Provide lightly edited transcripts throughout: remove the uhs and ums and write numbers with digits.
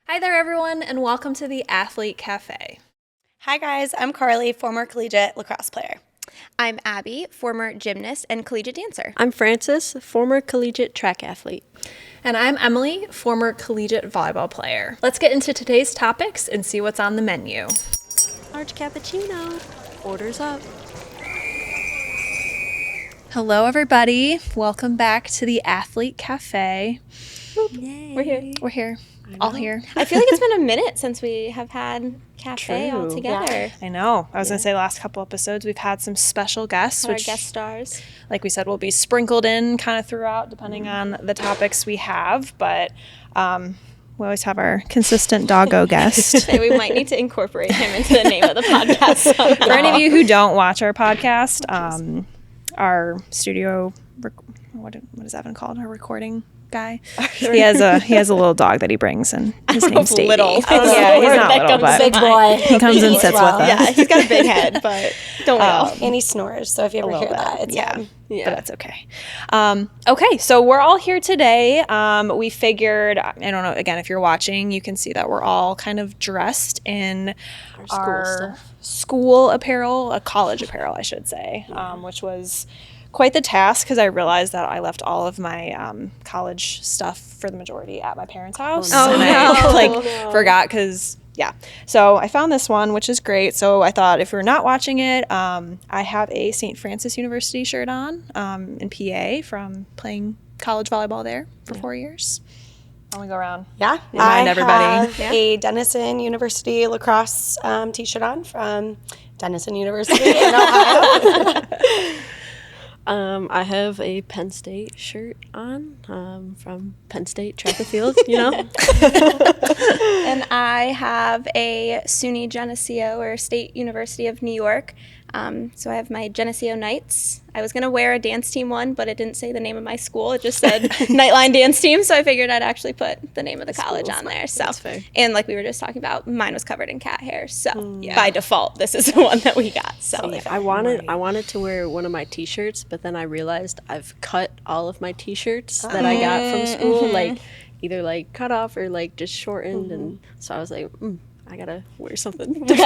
Hi there, everyone, and welcome to the Athlete Cafe. Hi guys, I'm Carly, former collegiate lacrosse player. I'm Abby, former gymnast and collegiate dancer. I'm Frances, former collegiate track athlete. And I'm Emily, former collegiate volleyball player. Let's get into today's topics and see what's on the menu. Large cappuccino. Orders up. Hello, everybody. Welcome back to the Athlete Cafe. Yay. We're here. All here. I feel like it's been a minute since we have had cafe all together. Yeah. I know. I was going to say the last couple episodes we've had some special guests, Our which, guest stars. like we said, will be sprinkled in kind of throughout depending on the topics we have. But we always have our consistent doggo guest. And we might need to incorporate him into the name of the podcast somehow. For any of you who don't watch our podcast, our studio, what is Evan called? Our recording guy. He has a little dog that he brings, and his name's Davey. Little. Yeah, he's not little, but Big boy. he comes and sits with us. Yeah, he's got a big head, but don't we all? And he snores, so if you ever hear that, it's him. But that's okay. Okay, so we're all here today. We figured, I don't know, again, if you're watching, you can see that we're all kind of dressed in our school apparel, college apparel, I should say, which was quite the task because I realized that I left all of my college stuff for the majority at my parents' house. I forgot because, So I found this one, which is great. So I thought if you're not watching it, I have a St. Francis University shirt on in PA from playing college volleyball there for 4 years. Let me go around. Yeah. Remind everybody. Have a Denison University lacrosse t-shirt on from Denison University in Ohio. I have a Penn State shirt on from Penn State track and field, you know. And I have a SUNY Geneseo, or State University of New York. So I have my Geneseo Knights. I was going to wear a dance team one, but it didn't say the name of my school. It just said Nightline Dance Team, so I figured I'd actually put the name of the college on there. So, and like we were just talking about, mine was covered in cat hair. So by default, this is the one that we got. So I wanted to wear one of my T-shirts, but then I realized I've cut all of my T-shirts that I got from school, like either like cut off or like just shortened, and so I was like, I gotta wear something. But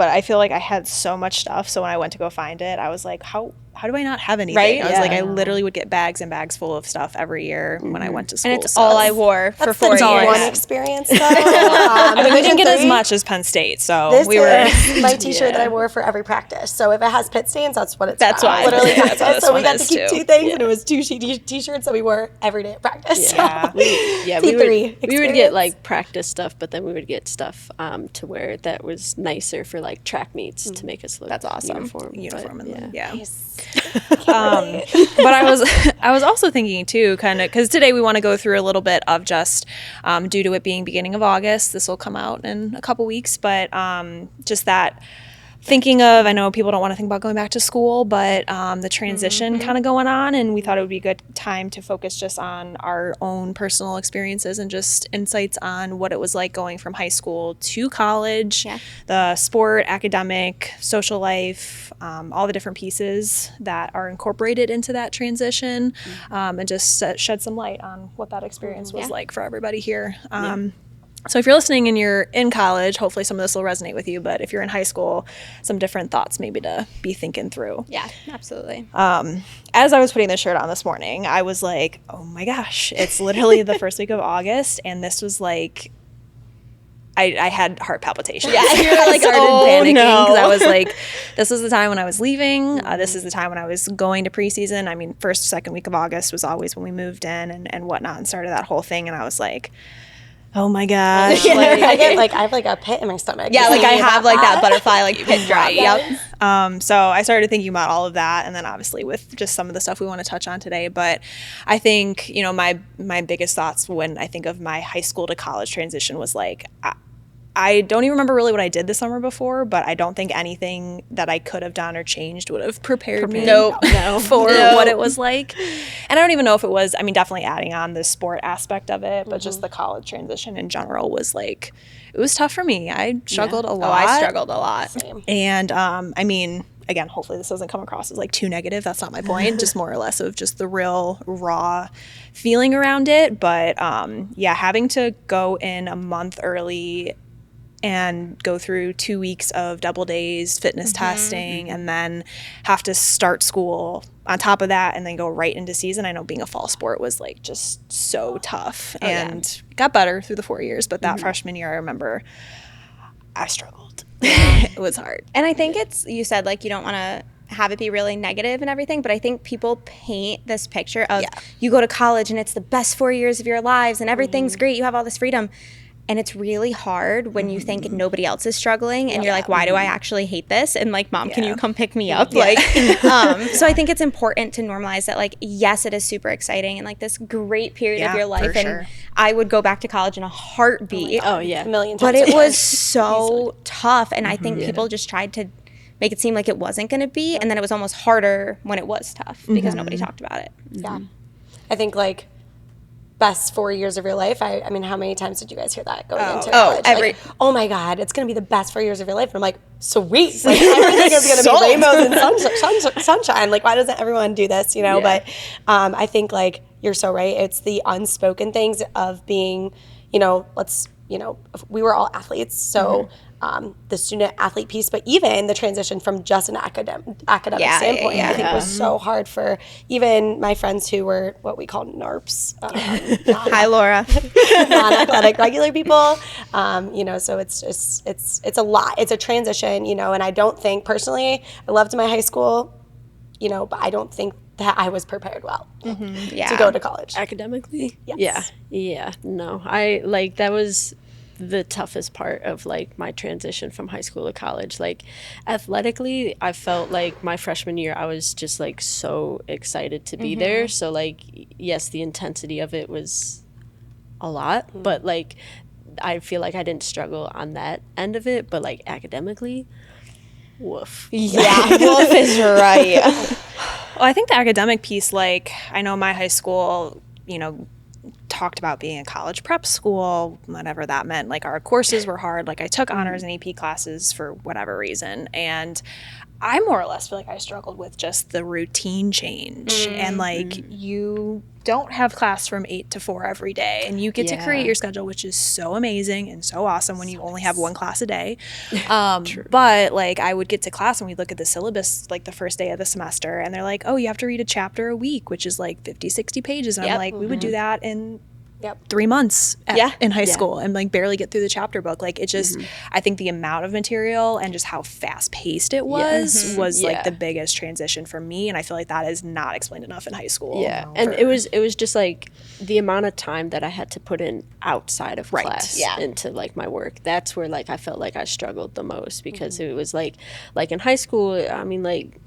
I feel like I had so much stuff. So when I went to go find it, I was like, how do I not have anything? Right? I was like, I literally would get bags and bags full of stuff every year when I went to school. and it's all I wore for 4 years. That's the D1 experience, though. We didn't get as much as Penn State, so This we were. is my t-shirt that I wore for every practice. So if it has pit stains, that's what it's That's from. why. Literally That's what this so we one got is, to keep too. two things, and it was two t-shirts that we wore every day at practice. Yeah. we would get experience. like practice stuff, but then we would get stuff to wear that was nicer for like track meets to make us look That's awesome. uniform. But, Yeah. Nice. But I was also thinking too, kind of, because today we want to go through a little bit of just due to it being beginning of August, this will come out in a couple weeks, but just that thinking of, I know people don't want to think about going back to school, but the transition kind of going on, and we thought it would be a good time to focus just on our own personal experiences and just insights on what it was like going from high school to college, the sport, academic, social life, all the different pieces that are incorporated into that transition, and just shed some light on what that experience was like for everybody here. So if you're listening and you're in college, hopefully some of this will resonate with you. But if you're in high school, some different thoughts maybe to be thinking through. Yeah, absolutely. As I was putting this shirt on this morning, I was like, oh my gosh, it's literally the first week of August. And this was like, I had heart palpitations. Yeah, I started panicking because I was like, this was the time when I was leaving. This is the time when I was going to preseason. I mean, first, second week of August was always when we moved in and whatnot and started that whole thing. And I was like, oh my gosh. I have like a pit in my stomach. Yeah, like I have like that butterfly like pit drop. Yep. So I started thinking about all of that, and then obviously with just some of the stuff we want to touch on today. But I think, my biggest thoughts when I think of my high school to college transition was like, I don't even remember really what I did the summer before, but I don't think anything that I could have done or changed would have prepared me for what it was like. And I don't even know if it was, definitely adding on the sport aspect of it, but just the college transition in general was like, it was tough for me. I struggled a lot. Oh, I struggled a lot. Same. And again, hopefully this doesn't come across as like too negative. That's not my point. Just more or less of just the real raw feeling around it. But yeah, having to go in a month early and go through 2 weeks of double days fitness testing and then have to start school on top of that and then go right into season. I know being a fall sport was like just so tough and got better through the 4 years, but that freshman year I remember I struggled. It was hard. And I think it's, you said like you don't want to have it be really negative and everything, but I think people paint this picture of you go to college and it's the best 4 years of your lives and everything's great, you have all this freedom. And it's really hard when you think nobody else is struggling and you're like, why do I actually hate this? And like, mom, can you come pick me up? Like, so I think it's important to normalize that, like, yes, it is super exciting and like this great period of your life. And I would go back to college in a heartbeat. A million times. But it was so tough. And I think people just tried to make it seem like it wasn't going to be. And then it was almost harder when it was tough because nobody talked about it. Yeah. I think like best 4 years of your life. I mean, how many times did you guys hear that going into college? Like, oh my God, it's going to be the best 4 years of your life. And I'm like, sweet. Like, everything is going to be rainbows and sunshine. Like, why doesn't everyone do this, you know? But I think, like, you're so right. It's the unspoken things of being, you know, we were all athletes. So the student athlete piece, but even the transition from just an academic standpoint, I think was so hard for even my friends who were what we call NARPs. Hi, Laura. Non-athletic regular people. You know, so it's just, it's a lot. It's a transition, you know, and I don't think personally, I loved my high school, you know, but I don't think that I was prepared well to go to college. Academically? Yes. Yeah. No, that was the toughest part of like my transition from high school to college. Like athletically, I felt like my freshman year I was just like so excited to be there. So like, yes, the intensity of it was a lot, but like I feel like I didn't struggle on that end of it, but like academically, woof. Yeah, woof is right. Well, I think the academic piece, like, I know my high school, you know, talked about being a college prep school, whatever that meant. Like, our courses were hard. Like, I took honors and AP classes for whatever reason. And I more or less feel like I struggled with just the routine change. And, like, you don't have class from 8 to 4 every day. And you get to create your schedule, which is so amazing and so awesome when you only have one class a day. But, like, I would get to class and we'd look at the syllabus, like, the first day of the semester. And they're like, oh, you have to read a chapter a week, which is, like, 50, 60 pages. And I'm like, we would do that in 3 months in high school and like barely get through the chapter book. Like, it just, I think the amount of material and just how fast paced it was like the biggest transition for me. And I feel like that is not explained enough in high school. Yeah. And it was just like the amount of time that I had to put in outside of class into like my work. That's where like I felt like I struggled the most because it was like in high school, I mean, like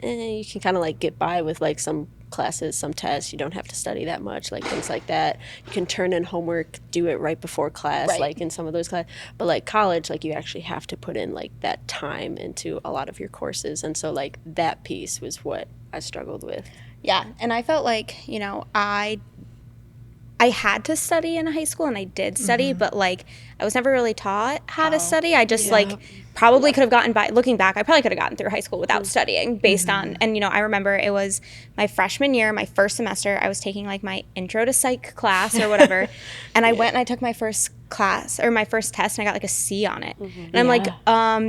you can kind of like get by with like some classes, some tests. You don't have to study that much, like things like that. You can turn in homework, do it right before class, like in some of those classes. But like college, like you actually have to put in like that time into a lot of your courses. And so like that piece was what I struggled with. Yeah. And I felt like, you know, I had to study in high school and I did study, but like I was never really taught how to study. I just like probably could have gotten by, looking back, I probably could have gotten through high school without studying based on, and you know, I remember it was my freshman year, my first semester, I was taking like my intro to psych class or whatever. And I went and I took my first class or my first test and I got like a C on it. And I'm like,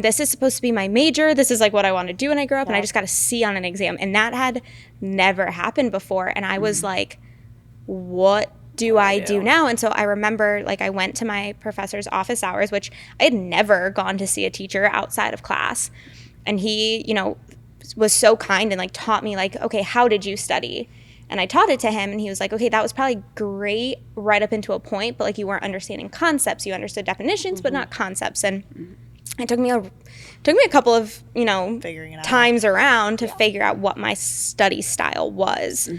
this is supposed to be my major. This is like what I want to do when I grow up. And I just got a C on an exam. And that had never happened before. And I was like, what do I do now? And so I remember like I went to my professor's office hours, which I had never gone to see a teacher outside of class. And he, you know, was so kind and like taught me like, okay, how did you study? And I taught it to him and he was like, okay, that was probably great right up into a point, but like you weren't understanding concepts. You understood definitions, but not concepts. And it took me a couple of, you know, times around to figure out what my study style was.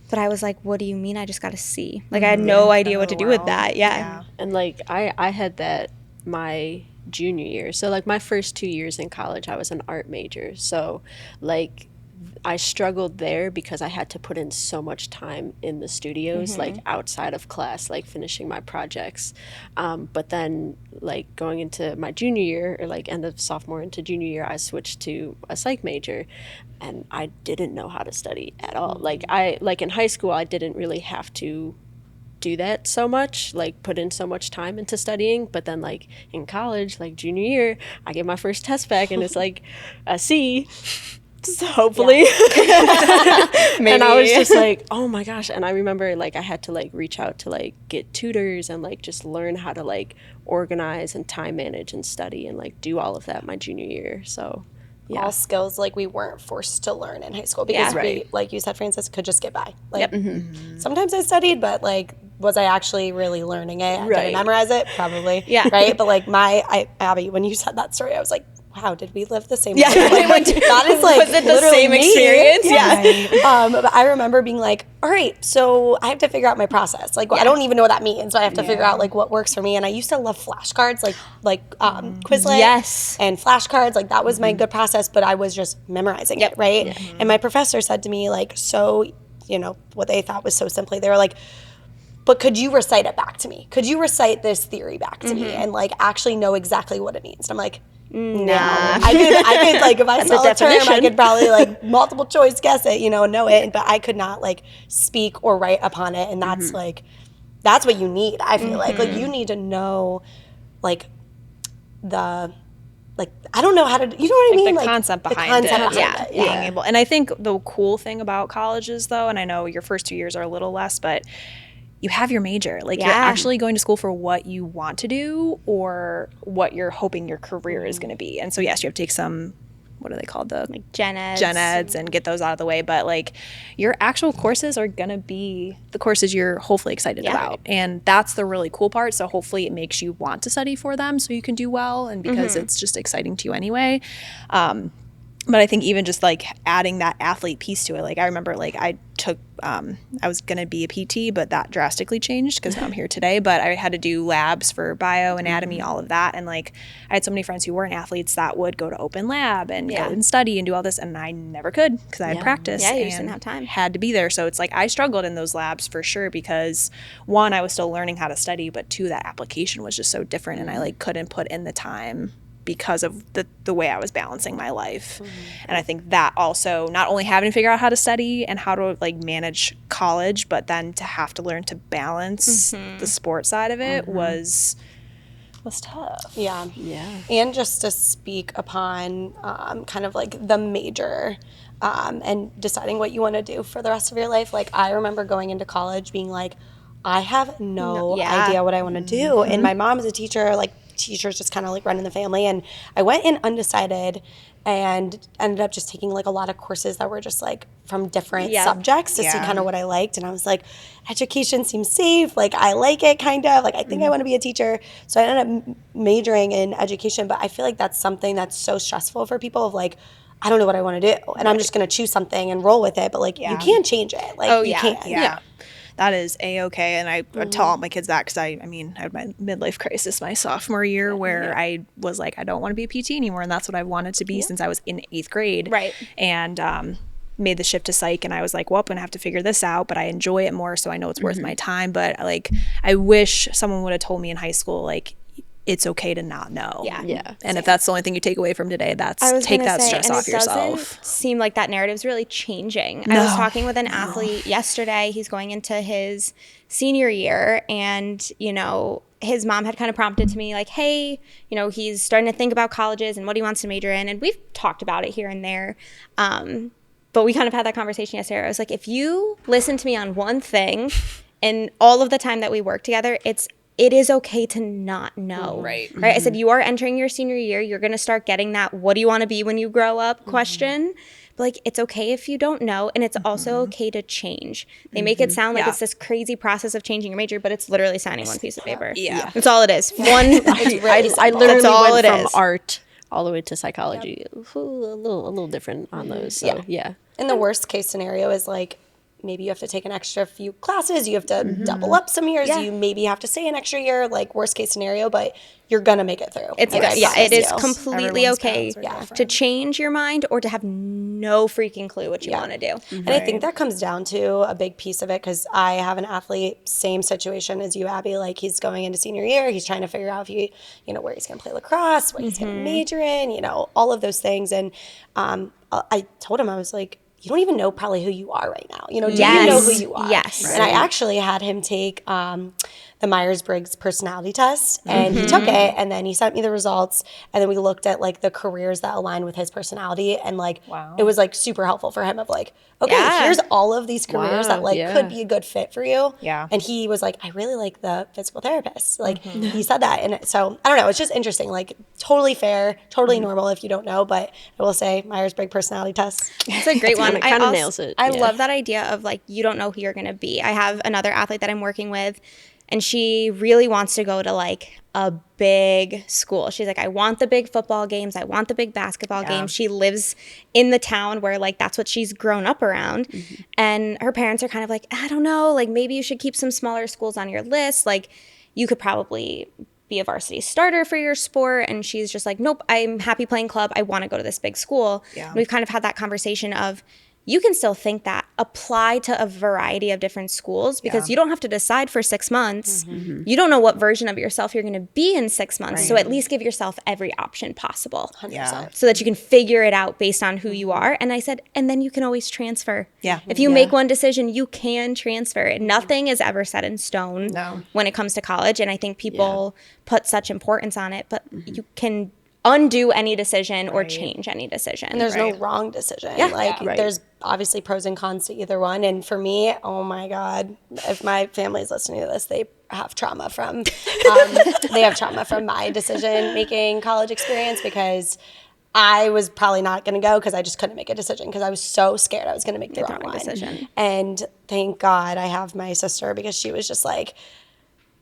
But I was like, what do you mean I just got a C? Like, I had no idea what to do with that. Yeah. And, like, I had that my junior year. So, like, my first 2 years in college, I was an art major. So, like, I struggled there because I had to put in so much time in the studios, like outside of class, like finishing my projects. But then like going into my junior year, or like end of sophomore into junior year, I switched to a psych major, and I didn't know how to study at all. Like in high school, I didn't really have to do that so much, like put in so much time into studying. But then like in college, like junior year, I get my first test back and it's like a C. Hopefully. And I was just like, oh my gosh. And I remember like I had to like reach out to like get tutors and like just learn how to like organize and time manage and study and like do all of that my junior year. So all skills like we weren't forced to learn in high school because we, like you said, Frances, could just get by. Like sometimes I studied, but like was I actually really learning it? Did I memorize it? Probably. Right. But like Abby, when you said that story, I was like, wow, did we live the same life? Like, that is like, was it the same experience? But I remember being like, all right, so I have to figure out my process. Like, I don't even know what that means. So I have to figure out like what works for me. And I used to love flashcards, like Quizlet and flashcards. Like that was my good process, but I was just memorizing it, right? And my professor said to me like, so, you know, what they thought was so simply, they were like, but could you recite it back to me? Could you recite this theory back to me and like actually know exactly what it means? And I'm like, no. I could like if I saw a term, I could probably like multiple choice guess it, you know it, but I could not like speak or write upon it. And that's like, that's what you need. I feel like you need to know like I don't know how to, you know what I mean? The concept behind it. Being able. And I think the cool thing about colleges though, and I know your first 2 years are a little less, but you have your major. Like you're actually going to school for what you want to do or what you're hoping your career is going to be. And so yes, you have to take some, what are they called? The like gen eds and get those out of the way. But like your actual courses are going to be the courses you're hopefully excited about. And that's the really cool part. So hopefully it makes you want to study for them so you can do well and because it's just exciting to you anyway. But I think even just like adding that athlete piece to it, like I remember like I took, I was going to be a PT, but that drastically changed because now I'm here today. But I had to do labs for bio, anatomy, all of that. And like I had so many friends who weren't athletes that would go to open lab and go and study and do all this. And I never could because I had practice you and just didn't have time. Had to be there. So it's like I struggled in those labs for sure because one, I was still learning how to study, but two, that application was just so different and I like couldn't put in the time because of the way I was balancing my life. And I think that also not only having to figure out how to study and how to like manage college, but then to have to learn to balance the sport side of it was tough. Yeah. And just to speak upon kind of like the major and deciding what you want to do for the rest of your life. Like I remember going into college being like, I have no idea what I want to do. And my mom is a teacher, like teachers just kind of like running the family. And I went in undecided and ended up just taking like a lot of courses that were just like from different subjects to see kind of what I liked. And I was like, education seems safe. Like I like it kind of. Like I think I want to be a teacher. So I ended up majoring in education. But I feel like that's something that's so stressful for people of like, I don't know what I want to do. And I'm just going to choose something and roll with it. But like you can't change it. Like you can't. Yeah. That is A-okay. And I tell all my kids that because I had my midlife crisis my sophomore year where I was like, I don't want to be a PT anymore. And that's what I wanted to be since I was in 8th grade. Right. And made the shift to psych. And I was like, well, I'm going to have to figure this out. But I enjoy it more. So I know it's worth my time. But like, I wish someone would have told me in high school, like, it's okay to not know. Yeah. And if that's the only thing you take away from today, take that stress off yourself. It doesn't seem like that narrative's really changing. I was talking with an athlete yesterday. He's going into his senior year and, you know, his mom had kind of prompted to me like, hey, you know, he's starting to think about colleges and what he wants to major in. And we've talked about it here and there. But we kind of had that conversation yesterday. I was like, if you listen to me on one thing and all of the time that we work together, it is okay to not know. Right. I said, you are entering your senior year. You're going to start getting that, what do you want to be when you grow up question. But like, it's okay if you don't know. And it's also okay to change. They make it sound like it's this crazy process of changing your major, but it's literally signing one piece of paper. Yeah. That's all it is. I literally went from art all the way to psychology. A little different on those. So, yeah. And the worst case scenario is like, maybe you have to take an extra few classes, you have to double up some years, you maybe have to stay an extra year, like worst case scenario, but you're gonna make it through. It's Like, it is you. completely Everyone's okay paths are different. to change your mind or to have no freaking clue what you want to do. And I think that comes down to a big piece of it, because I have an athlete, same situation as you, Abby. Like, he's going into senior year, he's trying to figure out if he, where he's going to play lacrosse, what he's going to major in, all of those things. And I told him, I was like, you don't even know probably who you are right now. Do you know who you are? Yes. And I actually had him take the Myers-Briggs personality test, and he took it, and then he sent me the results, and then we looked at like the careers that align with his personality, and like it was like super helpful for him of like, okay, here's all of these careers that like could be a good fit for you. Yeah. And he was like, I really like the physical therapist. Like he said that. And so I don't know, it's just interesting, like totally fair, totally normal if you don't know, but I will say Myers-Briggs personality test. It's a great one. It kind of nails it. I love that idea of like, you don't know who you're going to be. I have another athlete that I'm working with, and she really wants to go to like a big school. She's like, I want the big football games. I want the big basketball games. She lives in the town where like that's what she's grown up around. And her parents are kind of like, I don't know, like maybe you should keep some smaller schools on your list. Like you could probably be a varsity starter for your sport. And she's just like, nope, I'm happy playing club. I want to go to this big school. Yeah. And we've kind of had that conversation of, you can still think that, apply to a variety of different schools, because you don't have to decide for 6 months. You don't know what version of yourself you're going to be in 6 months. So at least give yourself every option possible 100%. so that you can figure it out based on who you are. And I said, and then you can always transfer. Yeah. If you make one decision, you can transfer. Nothing is ever set in stone when it comes to college. And I think people put such importance on it, but you can undo any decision or change any decision. And there's no wrong decision. There's obviously pros and cons to either one. And for me, oh my God, if my family's listening to this, they have trauma from my decision-making college experience, because I was probably not going to go because I just couldn't make a decision, because I was so scared I was going to make the wrong decision. And thank God I have my sister, because she was just like,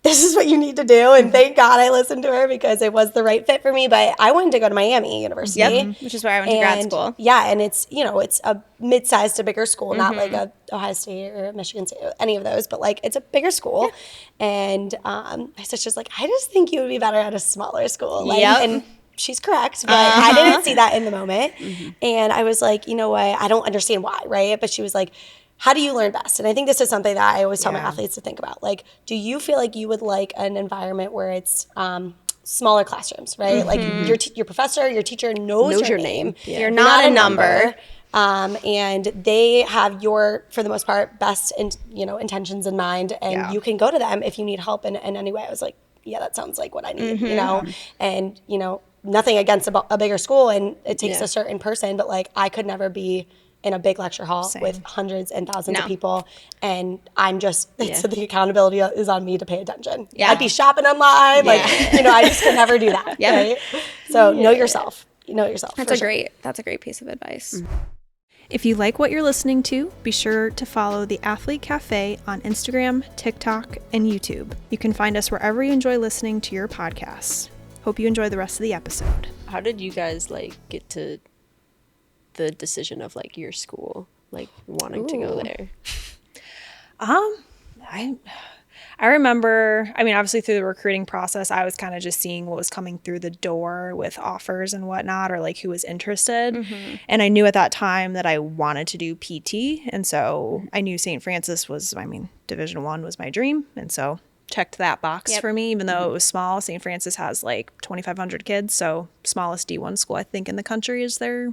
this is what you need to do. And thank God I listened to her, because it was the right fit for me. But I wanted to go to Miami University. Which is where I went to grad school. Yeah, and it's, it's a mid-sized to bigger school, not like a Ohio State or Michigan State, any of those, but like it's a bigger school. And my sister's like, I just think you would be better at a smaller school. And she's correct, but I didn't see that in the moment. And I was like, you know what? I don't understand why, right? But she was like, how do you learn best? And I think this is something that I always tell my athletes to think about. Like, do you feel like you would like an environment where it's smaller classrooms, right? Like your professor, your teacher knows your name. Yeah. You're not a number. And they have your, for the most part, best intentions in mind, and you can go to them if you need help in any way. I was like, yeah, that sounds like what I need, and nothing against a bigger school, and it takes a certain person, but like I could never be in a big lecture hall with hundreds and thousands of people, and I'm just, so the accountability is on me to pay attention. I'd be shopping online, I just could never do that. Right? So know yourself. That's a great piece of advice. If you like what you're listening to, be sure to follow the Athlete Cafe on Instagram, TikTok, and YouTube. You can find us wherever you enjoy listening to your podcasts. Hope you enjoy the rest of the episode. How did you guys get to the decision of your school, wanting to go there? I remember, obviously through the recruiting process, I was kind of just seeing what was coming through the door with offers and whatnot, or who was interested. And I knew at that time that I wanted to do PT. And so I knew St. Francis was, Division I was my dream. And so checked that box for me, even though it was small. St. Francis has 2,500 kids. So smallest D1 school, I think, in the country is their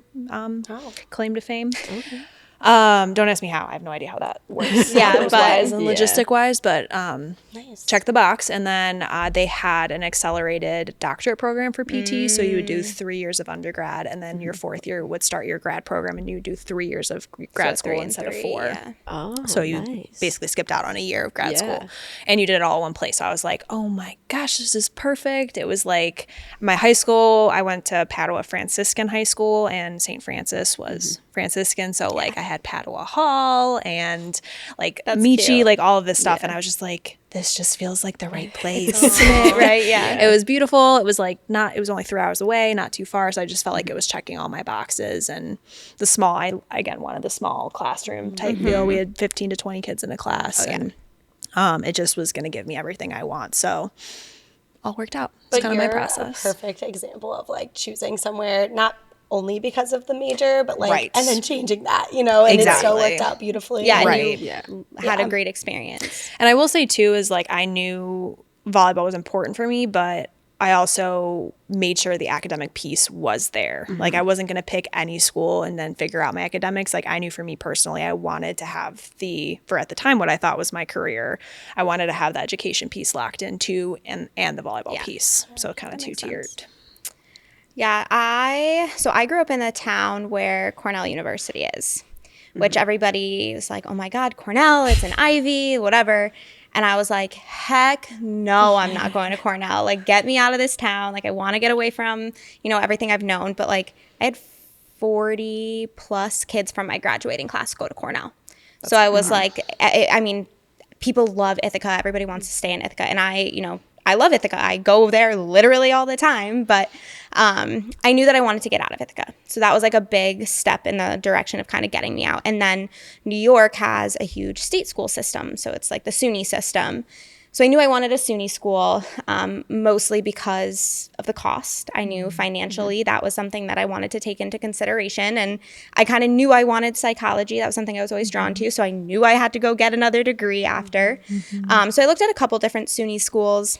claim to fame. Okay. Don't ask me how. I have no idea how that works. Wise and logistic wise, but nice. Check the box. And then they had an accelerated doctorate program for PT. So you would do 3 years of undergrad, and then your fourth year would start your grad program, and you would do 3 years of grad school instead of 4. Yeah. Oh, so you basically skipped out on a year of grad school, and you did it all in one place. So I was like, oh my gosh, this is perfect. It was my high school, I went to Padua Franciscan High School, and St. Francis was Franciscan. So I had Padua Hall and Michi, all of this stuff. And I was just like, this just feels like the right place. Right, yeah. It was beautiful. It was like it was only 3 hours away, not too far. So I just felt like it was checking all my boxes. And I again wanted the small classroom type feel. We had 15 to 20 kids in a class. And it just was going to give me everything I want. So all worked out. It's kind of my process. A perfect example of like choosing somewhere, not only because of the major, but like, and then changing that, and it still worked out beautifully. Yeah, right. You had a great experience. And I will say too, is like, I knew volleyball was important for me, but I also made sure the academic piece was there. Like, I wasn't going to pick any school and then figure out my academics. Like, I knew for me personally, I wanted to have for at the time, what I thought was my career, I wanted to have the education piece locked in too, and the volleyball piece. So kind of two-tiered. Yeah, I grew up in a town where Cornell University is, which everybody is like, oh my God, Cornell, it's an Ivy, whatever. And I was like, heck no, I'm not going to Cornell. Like, get me out of this town. Like, I want to get away from, everything I've known. But like, I had 40 plus kids from my graduating class go to Cornell. So I was like, I mean, people love Ithaca. Everybody wants to stay in Ithaca. And I love Ithaca. I go there literally all the time, but I knew that I wanted to get out of Ithaca. So that was like a big step in the direction of kind of getting me out. And then New York has a huge state school system. So it's like the SUNY system. So I knew I wanted a SUNY school, mostly because of the cost. I knew financially that was something that I wanted to take into consideration. And I kind of knew I wanted psychology. That was something I was always drawn to. So I knew I had to go get another degree after. So I looked at a couple different SUNY schools.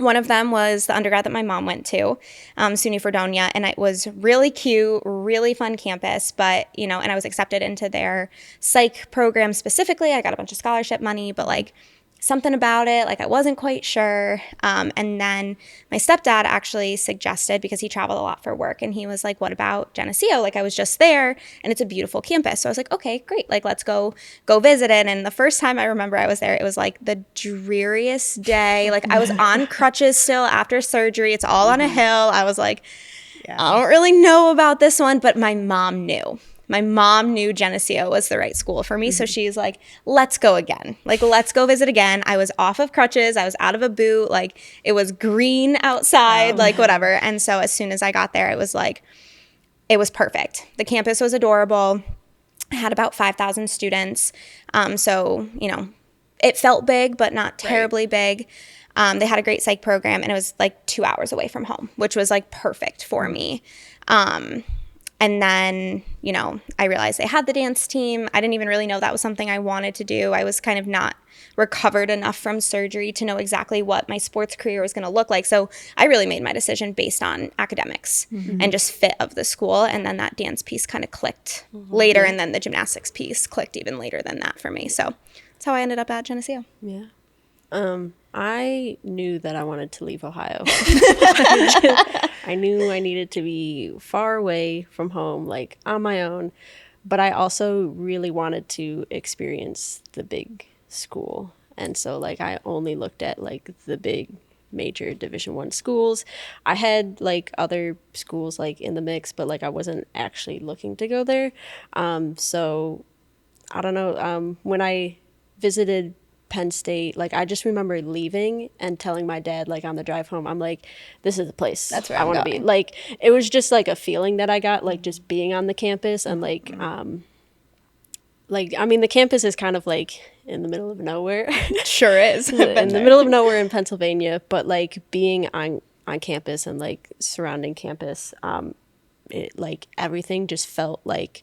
One of them was the undergrad that my mom went to, SUNY Fredonia, and it was really cute, really fun campus, but, and I was accepted into their psych program specifically. I got a bunch of scholarship money, but like something about it, like I wasn't quite sure. And then my stepdad actually suggested, because he traveled a lot for work, and he was like, what about Geneseo? Like, I was just there and it's a beautiful campus. So I was like, okay, great. Like, let's go visit it. And the first time I remember I was there, it was like the dreariest day. Like, I was on crutches still after surgery. It's all on a hill. I was like, I don't really know about this one, but my mom knew. My mom knew Geneseo was the right school for me. So she's like, let's go again. Like, let's go visit again. I was off of crutches. I was out of a boot. Like, it was green outside, like whatever. And so as soon as I got there, it was like, it was perfect. The campus was adorable. I had about 5,000 students. So, it felt big, but not terribly big. They had a great psych program, and it was like 2 hours away from home, which was like perfect for me. And then, I realized they had the dance team. I didn't even really know that was something I wanted to do. I was kind of not recovered enough from surgery to know exactly what my sports career was going to look like. So I really made my decision based on academics and just fit of the school. And then that dance piece kind of clicked later. And then the gymnastics piece clicked even later than that for me. So that's how I ended up at Geneseo. Yeah. I knew that I wanted to leave Ohio. I knew I needed to be far away from home, like on my own. But I also really wanted to experience the big school. And so like I only looked at like the big major Division I schools. I had like other schools like in the mix, but like I wasn't actually looking to go there. So I don't know. When I visited Penn State, like I just remember leaving and telling my dad, like on the drive home, I'm like, this is the place that's where I want to be. Like it was just like a feeling that I got, like just being on the campus. And like I mean the campus is kind of like in the middle of nowhere. Sure is. In the middle of nowhere in Pennsylvania, but like being on campus and like surrounding campus, it like everything just felt like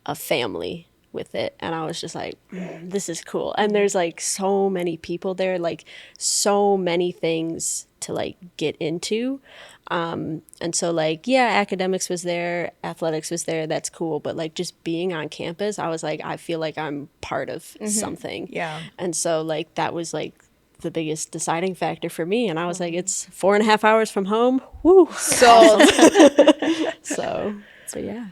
a family with it. And I was just like, this is cool. And there's like so many people there, like so many things to like get into. And so like, yeah, academics was there, athletics was there, that's cool. But like just being on campus, I was like, I feel like I'm part of something. Yeah. And so like that was like the biggest deciding factor for me. And I was like, it's 4.5 hours from home. Woo. Sold. So yeah.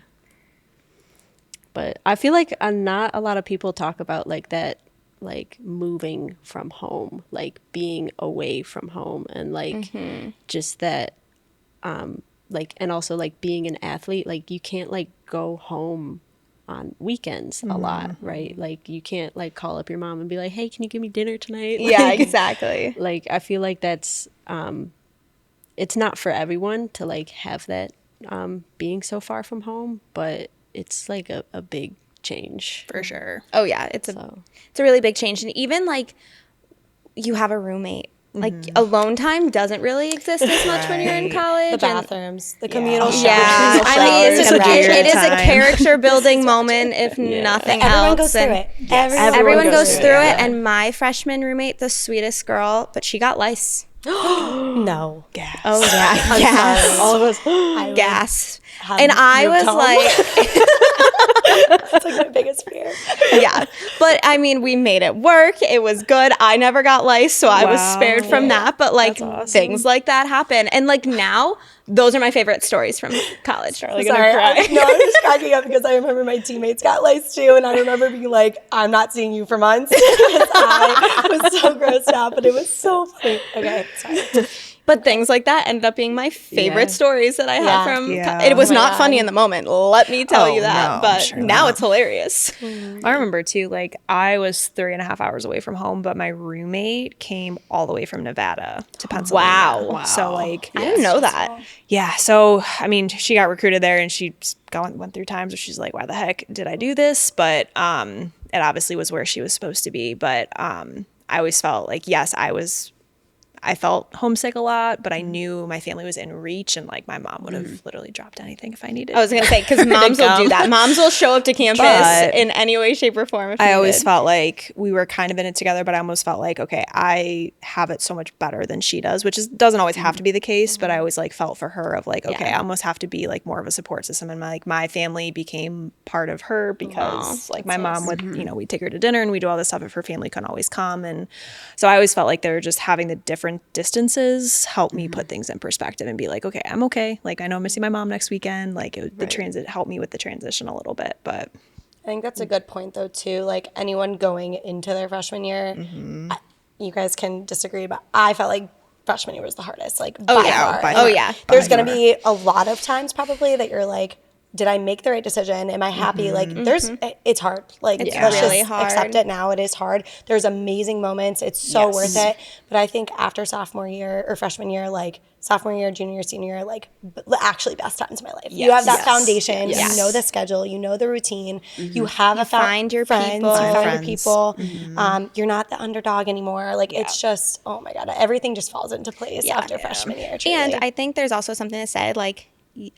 But I feel like not a lot of people talk about like that, like moving from home, like being away from home, and like just that, like, and also like being an athlete, like you can't like go home on weekends a lot, right? Like you can't like call up your mom and be like, hey, can you give me dinner tonight? Yeah, Like, exactly. like I feel like that's it's not for everyone to like have that being so far from home, but it's like a big change For sure. Oh yeah, it's a really big change. And even like you have a roommate. Like alone time doesn't really exist as much when you're in college. The bathrooms, the communal showers. Yeah, I mean, Showers, it is a time. character building moment, if nothing Everyone else. goes through it. Everyone goes through it. And my freshman roommate, the sweetest girl, but she got lice. No. Gas. Oh yeah, gas. all of us. Gas. And I was like, That's like my biggest fear. yeah. But I mean, we made it work. It was good. I never got lice, so I was spared from that. But like things like that happen. And like now, those are my favorite stories from college. Sorry, I'm just cracking up because I remember my teammates got lice too, and I remember being like, "I'm not seeing you for months." Because I was so grossed out, but it was so funny. Okay, sorry. But things like that ended up being my favorite stories that I had from. It was not funny in the moment. Let me tell you that. But now it's hilarious. I remember too, like I was 3.5 hours away from home, but my roommate came all the way from Nevada to Pennsylvania. Wow. So like, I didn't know that. yeah. So, I mean, she got recruited there and she went through times where she's like, why the heck did I do this? But it obviously was where she was supposed to be. But I always felt like, yes, I felt homesick a lot, but I knew my family was in reach and like my mom would have literally dropped anything if I needed. I was going to say, because moms will do that. Moms will show up to campus in any way, shape, or form. If I needed. always felt like we were kind of in it together, but I almost felt like, okay, I have it so much better than she does, which doesn't always have to be the case, but I always like felt for her of like, okay, I almost have to be like more of a support system. And my family became part of her because like my mom would, we'd take her to dinner and we'd do all this stuff if her family couldn't always come. And so I always felt like they were just having the different distances help me put things in perspective and be like, okay, I'm okay. Like I know I'm missing my mom next weekend. Like the transit helped me with the transition a little bit, but I think that's a good point though too. Like anyone going into their freshman year, you guys can disagree, but I felt like freshman year was the hardest. Like by far. There's going to be a lot of times probably that you're like, did I make the right decision? Am I happy? Like it's hard. Like it's let's really just hard. accept it now. It is hard. There's amazing moments. It's so worth it. But I think after sophomore year or freshman year, like sophomore year, junior year, senior year, like actually best times of my life. You have that foundation. You know the schedule. You know the routine. You have find your friends. people. You find your people. You're not the underdog anymore. Like it's just, oh my God, everything just falls into place after freshman year. Truly. And I think there's also something to say, like,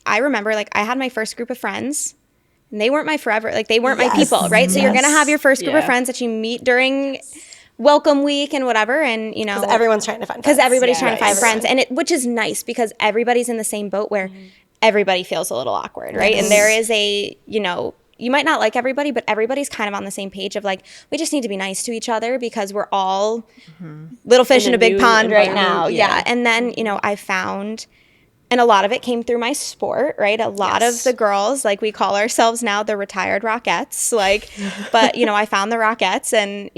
I remember, like, I had my first group of friends, and they weren't my forever. Like, they weren't my people, right? So you're going to have your first group of friends that you meet during welcome week and whatever, and, because everyone's trying to find friends. Because everybody's trying to find friends, and which is nice because everybody's in the same boat where everybody feels a little awkward, right? And there is a, you might not like everybody, but everybody's kind of on the same page of like, we just need to be nice to each other because we're all little fish in a big pond right now. Yeah. And then, I found... And a lot of it came through my sport, right? A lot of the girls, like we call ourselves now the retired Rockettes, like, but, I found the Rockettes and,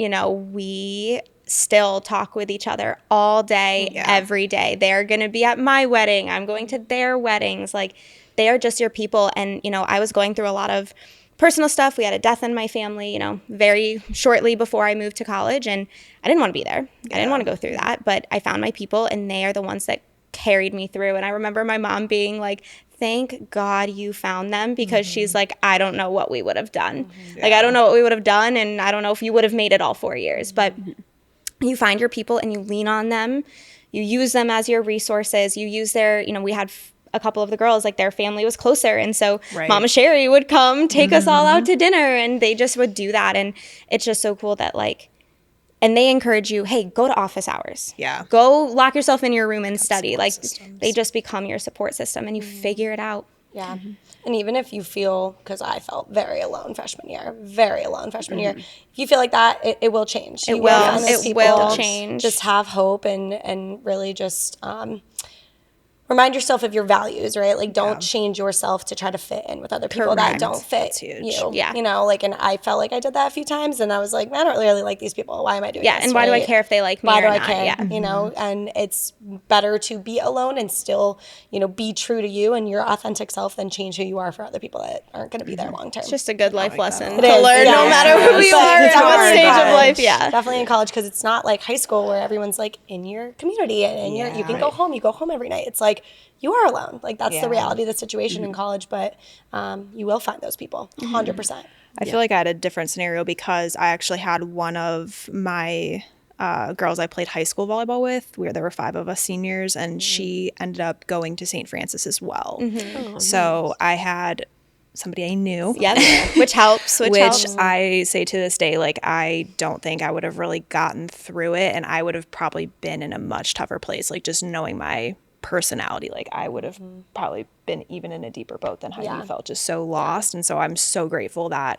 we still talk with each other all day, every day. They're going to be at my wedding. I'm going to their weddings. Like, they are just your people. And, I was going through a lot of personal stuff. We had a death in my family, very shortly before I moved to college. And I didn't want to be there. I didn't want to go through that. But I found my people, and they are the ones that carried me through. And I remember my mom being like, thank God you found them, because she's like, I don't know what we would have done. Like, I don't know what we would have done, and I don't know if you would have made it all 4 years. But you find your people and you lean on them. You use them as your resources. You use their, we had a couple of the girls, like their family was closer. And so Mama Sherry would come take us all out to dinner, and they just would do that. And it's just so cool that like, and they encourage you, hey, go to office hours. Yeah. Go lock yourself in your room and study. Like, they just become your support system, and you figure it out. Yeah. And even if you feel, because I felt very alone freshman year, if you feel like that, it will change. It will change. Just have hope and really just remind yourself of your values, right? Like, don't change yourself to try to fit in with other people that don't fit That's huge. you. Yeah. You know, like, and I felt like I did that a few times, and I was like, man, I don't really like these people. Why am I doing Yeah, this? and why do I right? care if they like me Why or do I not? care? Yeah. You know, and it's better to be alone and still, you know, be true to you and your authentic self than change who you are for other people that aren't going to be there long term. It's just a good life lesson It to is, learn yeah. no matter who you are It's and what hard, stage of but life. Yeah. definitely in college, because it's not like high school where everyone's like in your community and you can go home. You go home every night. It's like you are alone. Like, that's the reality of the situation in college, but you will find those people 100%. I feel like I had a different scenario because I actually had one of my girls I played high school volleyball with, where there were 5 of us seniors, and she ended up going to St. Francis as well. So I had somebody I knew. Yeah, which helps. Which helps. I say to this day, like, I don't think I would have really gotten through it, and I would have probably been in a much tougher place, like, just knowing my personality. Like, I would have probably been even in a deeper boat than how you felt, just so lost. And so I'm so grateful that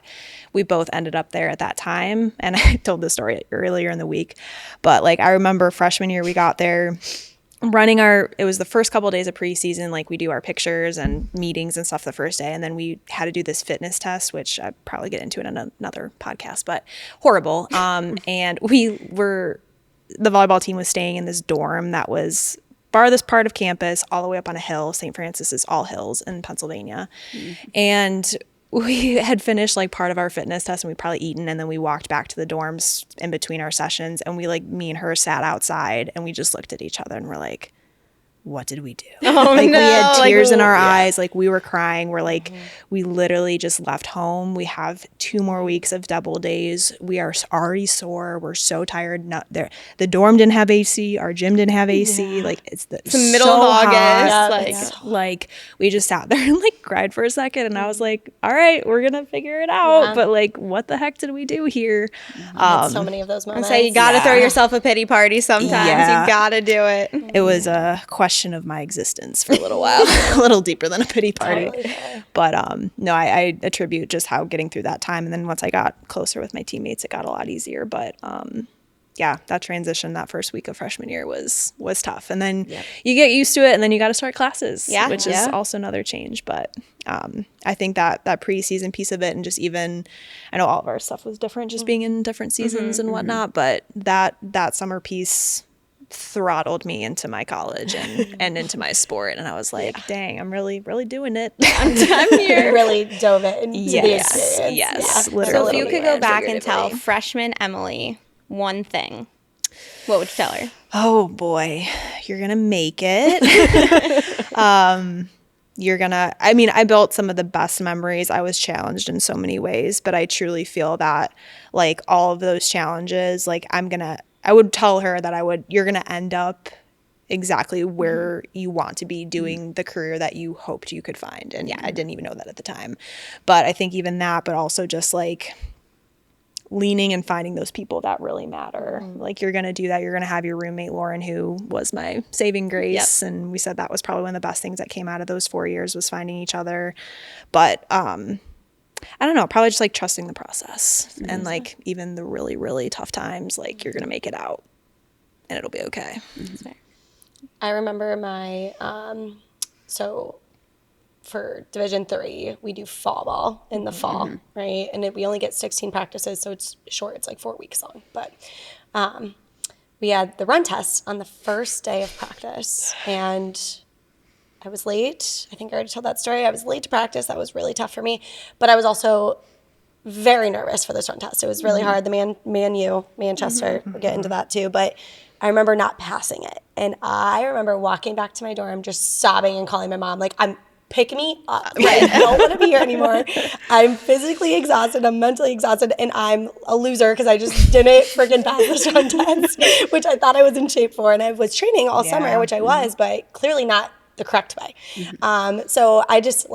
we both ended up there at that time. And I told this story earlier in the week, but like, I remember freshman year, we got there running it was the first couple of days of preseason. Like, we do our pictures and meetings and stuff the first day. And then we had to do this fitness test, which I probably get into in another podcast, but horrible. And the volleyball team was staying in this dorm that was farthest part of campus, all the way up on a hill. St. Francis is all hills in Pennsylvania. And we had finished like part of our fitness test, and we'd probably eaten, and then we walked back to the dorms in between our sessions, and me and her sat outside, and we just looked at each other and we're like, what did we do? We had tears in our eyes. Like, we were crying. We're like, we literally just left home. We have 2 more weeks of double days. We are already sore. We're so tired. The dorm didn't have AC. Our gym didn't have AC. Like, it's the middle of August. Like, we just sat there and like cried for a second. And I was like, all right, we're going to figure it out. But like, what the heck did we do here? So many of those moments. So you got to throw yourself a pity party sometimes. Yeah. You got to do it. It was a question of my existence for a little while, a little deeper than a pity party. But no, I attribute just how getting through that time, and then once I got closer with my teammates, it got a lot easier. But yeah, that transition, that first week of freshman year was tough, and then you get used to it, and then you got to start classes, which is also another change. But I think that preseason piece of it, and just even, I know all of our stuff was different, just being in different seasons and whatnot, but that summer piece throttled me into my college and into my sport, and I was like, dang, I'm really doing it. I'm here. You really dove it into the experience. Yes, Yeah. literally. So if you could go back and figuratively. tell freshman Emily one thing, what would you tell her? Oh boy, you're gonna make it. I built some of the best memories. I was challenged in so many ways, but I truly feel that like all of those challenges, like I would tell her that you're gonna end up exactly where you want to be, doing the career that you hoped you could find. And I didn't even know that at the time. But I think even that, but also just like leaning and finding those people that really matter. Like, you're going to do that. You're going to have your roommate, Lauren, who was my saving grace. And we said that was probably one of the best things that came out of those 4 years, was finding each other. But I don't know, probably just like trusting the process and like even the really, really tough times, like you're going to make it out and it'll be okay. I remember my, so for Division III, we do fall ball in the fall, right? And we only get 16 practices, so it's short. It's like 4 weeks long. But we had the run test on the first day of practice, and I was late. I think I already told that story. I was late to practice. That was really tough for me. But I was also very nervous for this run test. It was really hard. The Manchester, we'll get into that too. But I remember not passing it. And I remember walking back to my dorm just sobbing and calling my mom, like, pick me up. I don't want to be here anymore. I'm physically exhausted. I'm mentally exhausted. And I'm a loser because I just didn't freaking pass this run test, which I thought I was in shape for. And I was training all summer, which I was, but clearly not the correct way. So I just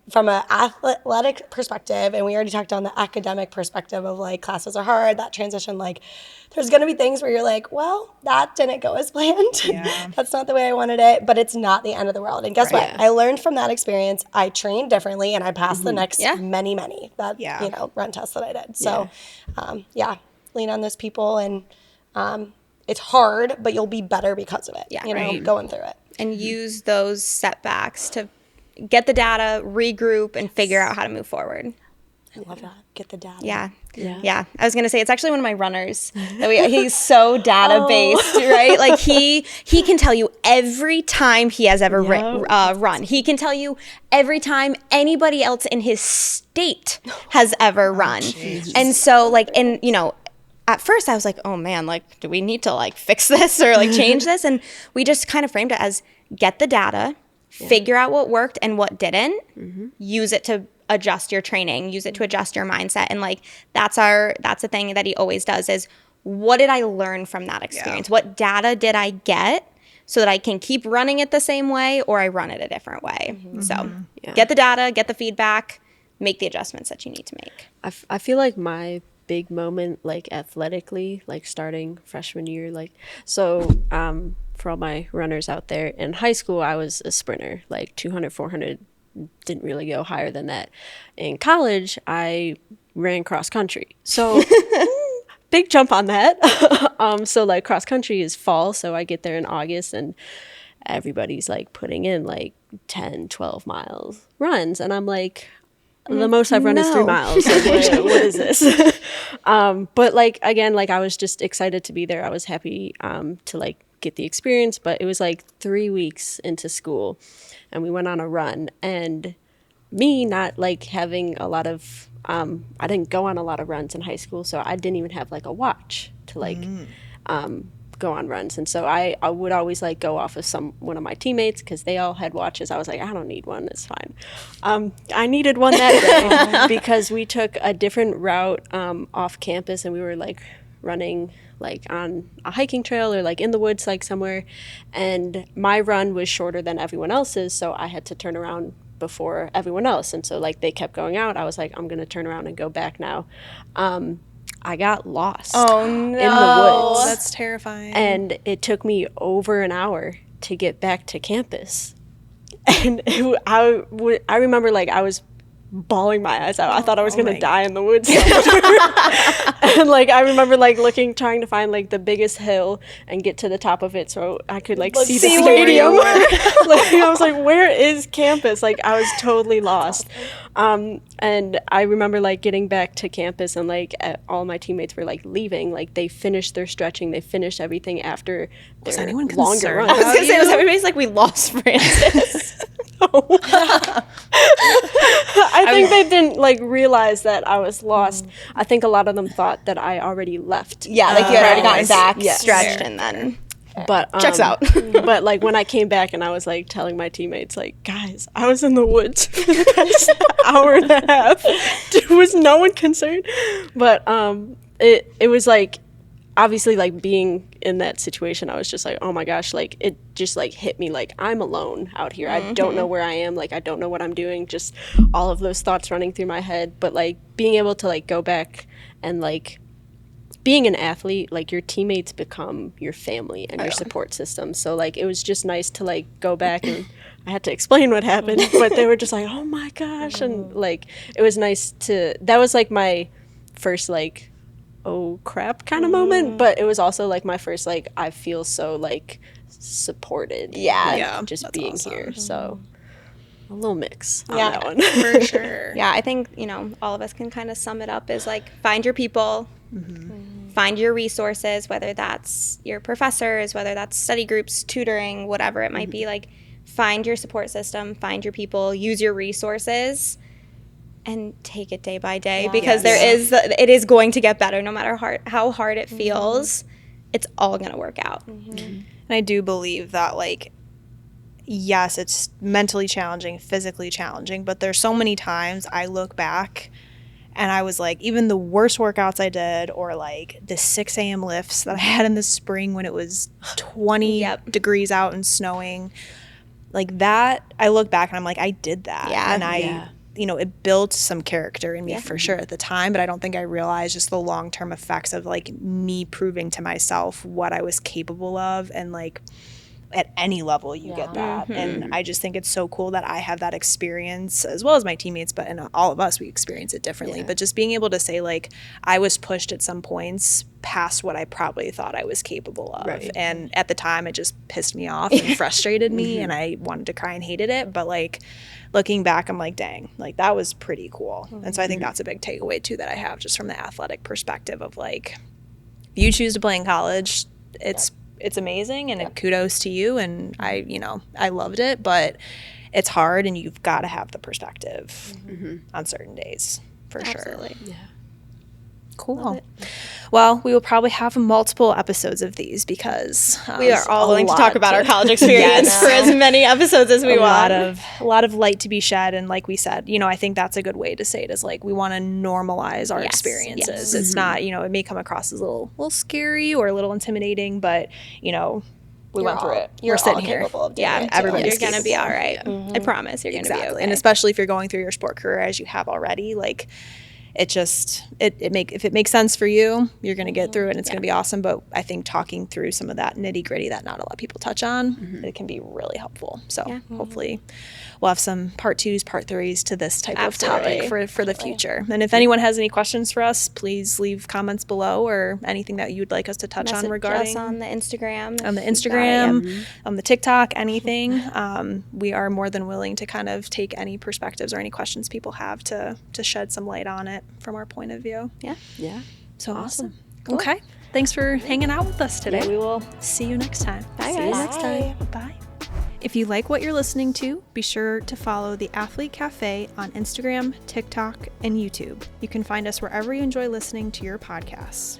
from an athletic perspective, and we already talked on the academic perspective of like classes are hard, that transition, like there's going to be things where you're like, well, that didn't go as planned. That's not the way I wanted it, but it's not the end of the world. And guess what? I learned from that experience. I trained differently, and I passed the next many run tests that I did. So lean on those people, and it's hard, but you'll be better because of it, going through it. and use those setbacks to get the data, regroup, and figure out how to move forward. I love that. Get the data. Yeah. I was gonna say it's actually one of my runners. He's so data based, right? Like he can tell you every time he has ever run. He can tell you every time anybody else in his state has ever run. And so at first I was like, oh man, like, do we need to like fix this or like change this? And we just kind of framed it as get the data, figure out what worked and what didn't, use it to adjust your training, use it to adjust your mindset. And like, that's the thing that he always does is, what did I learn from that experience? What data did I get so that I can keep running it the same way or I run it a different way? So get the data, get the feedback, make the adjustments that you need to make. I feel like my big moment, like athletically, like starting freshman year, like, so for all my runners out there, in high school I was a sprinter, like 200, 400, didn't really go higher than that. In college I ran cross country, so big jump on that. So like cross country is fall, so I get there in August and everybody's like putting in like 10, 12 miles runs, and I'm like, the most I've run is 3 miles. Like, what is this? But like, again, like I was just excited to be there. I was happy to like get the experience, but it was like 3 weeks into school and we went on a run, and me not like having a lot of, I didn't go on a lot of runs in high school, so I didn't even have like a watch to like go on runs. And so I would always like go off of one of my teammates because they all had watches. I was like, I don't need one, it's fine. I needed one that day because we took a different route off campus, and we were like running like on a hiking trail or like in the woods like somewhere, and my run was shorter than everyone else's, so I had to turn around before everyone else. And so like they kept going out, I was like, I'm gonna turn around and go back now. I got lost in the woods. That's terrifying. And it took me over an hour to get back to campus. And I remember like I was bawling my eyes out. I thought I was going to die in the woods. And like I remember like trying to find like the biggest hill and get to the top of it so I could like see the stadium. Like I was like, where is campus? Like I was totally lost. And I remember like getting back to campus and like all my teammates were like leaving. Like they finished their stretching, they finished everything after their longer run. I was going to say, everybody's like, we lost Francis. I think they didn't like realize that I was lost. I think a lot of them thought that I already left. Yeah, like you had already gotten back, stretched, and then. But checks out. But like when I came back and I was like telling my teammates, like, guys, I was in the woods for the past hour and a half. Was no one concerned? But it was like, obviously like being in that situation, I was just like, oh my gosh, like it just like hit me like I'm alone out here. I don't know where I am. Like I don't know what I'm doing. Just all of those thoughts running through my head. But like being able to like go back and like being an athlete, like your teammates become your family and your support system. So like it was just nice to like go back, and I had to explain what happened, but they were just like, oh my gosh. And like it was nice that was like my first like oh crap kind of moment, but it was also like my first like I feel so like supported, just being awesome. Here. So a little mix on that one. For sure. Yeah, I think all of us can kind of sum it up as like find your people, find your resources, whether that's your professors, whether that's study groups, tutoring, whatever it might be. Like find your support system, find your people, use your resources, and take it day by day, because it is going to get better no matter how hard it feels. It's all going to work out. And I do believe that, like, yes, it's mentally challenging, physically challenging, but there's so many times I look back and I was like, even the worst workouts I did, or like the 6 a.m. lifts that I had in the spring when it was 20 degrees out and snowing, like that, I look back and I'm like, I did that. And it built some character in me for sure at the time, but I don't think I realized just the long-term effects of like me proving to myself what I was capable of, and like at any level you get that. And I just think it's so cool that I have that experience as well as my teammates, but and all of us, we experience it differently. But just being able to say, like, I was pushed at some points past what I probably thought I was capable of. Right. And at the time, it just pissed me off and frustrated me, and I wanted to cry and hated it. But like, looking back, I'm like, dang, like that was pretty cool. And so I think that's a big takeaway too that I have just from the athletic perspective of like, if you choose to play in college, it's amazing, and kudos to you. And I loved it, but it's hard, and you've got to have the perspective on certain days for sure. Yeah. Cool. Well, we will probably have multiple episodes of these because we are all willing to talk about our college experience for as many episodes as we want. A lot of light to be shed, and like we said, I think that's a good way to say it, is like we want to normalize our experiences. Yes. It's not, it may come across as a little scary or a little intimidating, but we went through it. You're sitting capable of doing it. Everybody's You're gonna be all right. I promise you're gonna be okay. And especially if you're going through your sport career as you have already, like, if it makes sense for you, you're going to get through it, and it's going to be awesome. But I think talking through some of that nitty gritty that not a lot of people touch on, it can be really helpful. So hopefully we'll have some part 2s, part 3s to this type of topic for the future. And if anyone has any questions for us, please leave comments below, or anything that you'd like us to touch on regarding us on the Instagram, on the TikTok, anything. We are more than willing to kind of take any perspectives or any questions people have to shed some light on it from our point of view. Yeah. So awesome. Cool. Okay. Thanks for hanging out with us today. Yeah. We will see you next time. Bye, guys. See you next time. Bye. If you like what you're listening to, be sure to follow the Athlete Cafe on Instagram, TikTok, and YouTube. You can find us wherever you enjoy listening to your podcasts.